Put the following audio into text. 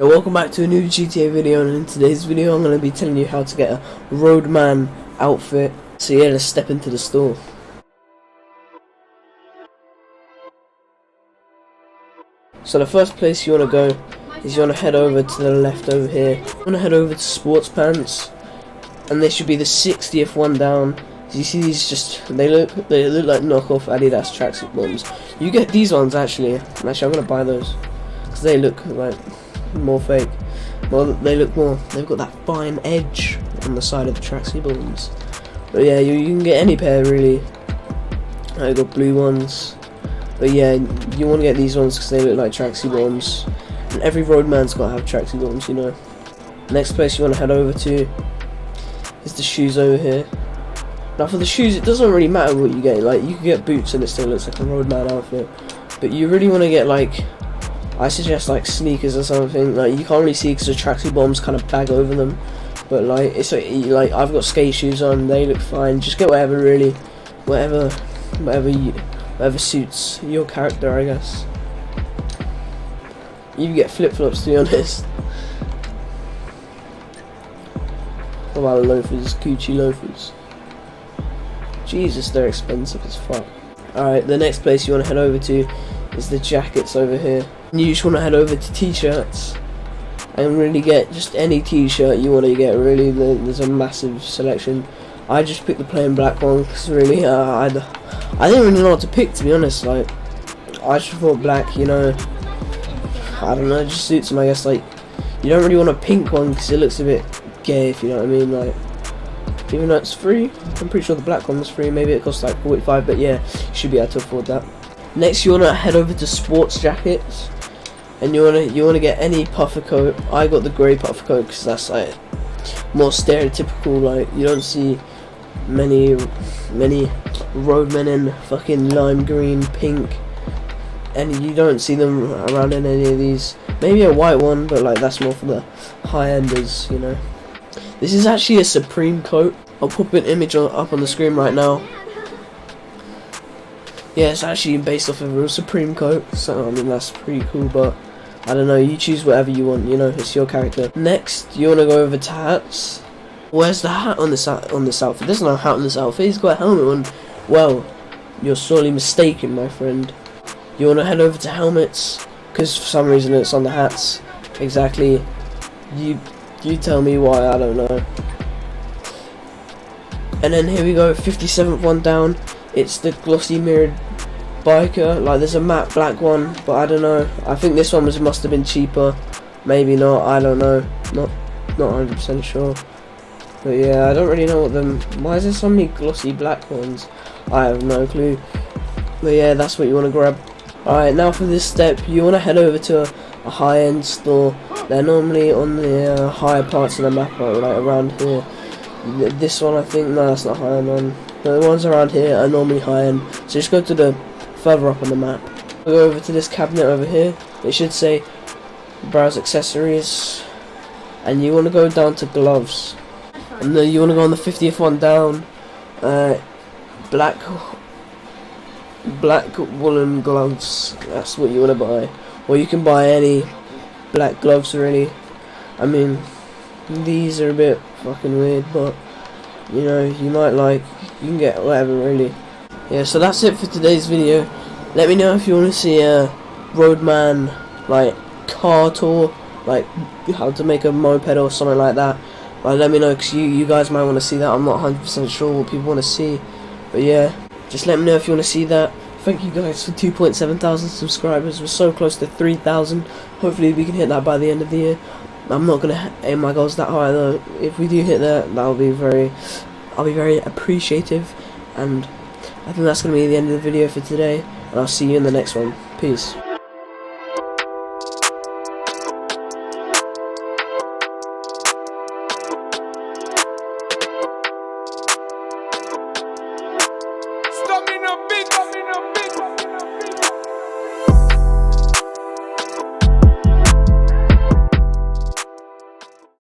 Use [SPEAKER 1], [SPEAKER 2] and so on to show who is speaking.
[SPEAKER 1] Welcome back to a new GTA video, and in today's video I'm going to be telling you how to get a Roadman outfit. So yeah, let's step into the store. So the first place you want to go is you want to head over to the left over here. You want to head over to sports pants, and they should be the 60th one down. So you see these, they look like knockoff Adidas tracksuit ones. You get these ones actually. I'm going to buy those because they look like more fake. Well, they've got that fine edge on the side of the tracksuit bottoms. But yeah, you can get any pair really. I got blue ones, but yeah, you want to get these ones because they look like tracksuit bottoms, and every roadman's got to have tracksuit bottoms, you know. Next place you want to head over to is the shoes over here. Now for the shoes, it doesn't really matter what you get. Like, you can get boots and it still looks like a roadman outfit, but you really want to get, like, I suggest like sneakers or something. Like, you can't really see because the tracksuit bottoms kind of bag over them, but like it's like I've got skate shoes on, they look fine. Just get whatever really, whatever suits your character, I guess. You can get flip flops, to be honest. What about loafers, Gucci loafers? Jesus, they're expensive as fuck. Alright, the next place you want to head over to is the jackets over here. You just want to head over to t-shirts and really get just any t-shirt you want to get. Really, there's a massive selection. I just picked the plain black one because really I didn't really know what to pick, to be honest. Like, I just thought black, you know, I don't know, it just suits them, I guess. Like, you don't really want a pink one because it looks a bit gay, if you know what I mean. Like, even though it's free, I'm pretty sure the black one was free. Maybe it costs like 45, but yeah, you should be able to afford that. Next, you want to head over to sports jackets, and you want to get any puffer coat. I got the grey puffer coat because that's like more stereotypical. Like, you don't see many roadmen in fucking lime green, pink, and you don't see them around in any of these. Maybe a white one, but like that's more for the high enders, you know. This is actually a Supreme coat. I'll pop an image up on the screen right now. Yeah, it's actually based off of a real Supreme coat, so I mean that's pretty cool. But I don't know, you choose whatever you want, you know, it's your character. Next, you want to go over to hats. Where's the hat on this outfit? There's no hat on this outfit. He's got a helmet on. Well, you're sorely mistaken, my friend. You want to head over to helmets because for some reason it's on the hats. Exactly. You tell me why. I don't know. And then here we go, 57th one down. It's the glossy mirrored biker. Like, there's a matte black one, but I don't know. I think this one must have been cheaper. Maybe not. I don't know. Not 100% sure. But yeah, I don't really know what them. Why is there so many glossy black ones? I have no clue. But yeah, that's what you want to grab. Alright, now for this step, you want to head over to a high-end store. They're normally on the higher parts of the map, like around here. This one, I think, no, that's not high-end one. The ones around here are normally high-end. So just go to the further up on the map. Go over to this cabinet over here. It should say browse accessories, and you want to go down to gloves. And then you want to go on the 50th one down, black woolen gloves. That's what you want to buy, or you can buy any black gloves really. I mean, these are a bit fucking weird, but you know, you can get whatever really. Yeah, so that's it for today's video. Let me know if you want to see a Roadman like car tour, like how to make a moped or something like that. Like, let me know, because you guys might want to see that. I'm not 100% sure what people want to see, but yeah, just let me know if you want to see that. Thank you guys for 2.7 thousand subscribers. We're so close to 3,000. Hopefully we can hit that by the end of the year. I'm not gonna aim my goals that high though. If we do hit that, I'll be very appreciative. And I think that's gonna be the end of the video for today, and I'll see you in the next one. Peace.
[SPEAKER 2] Stop me no bitch.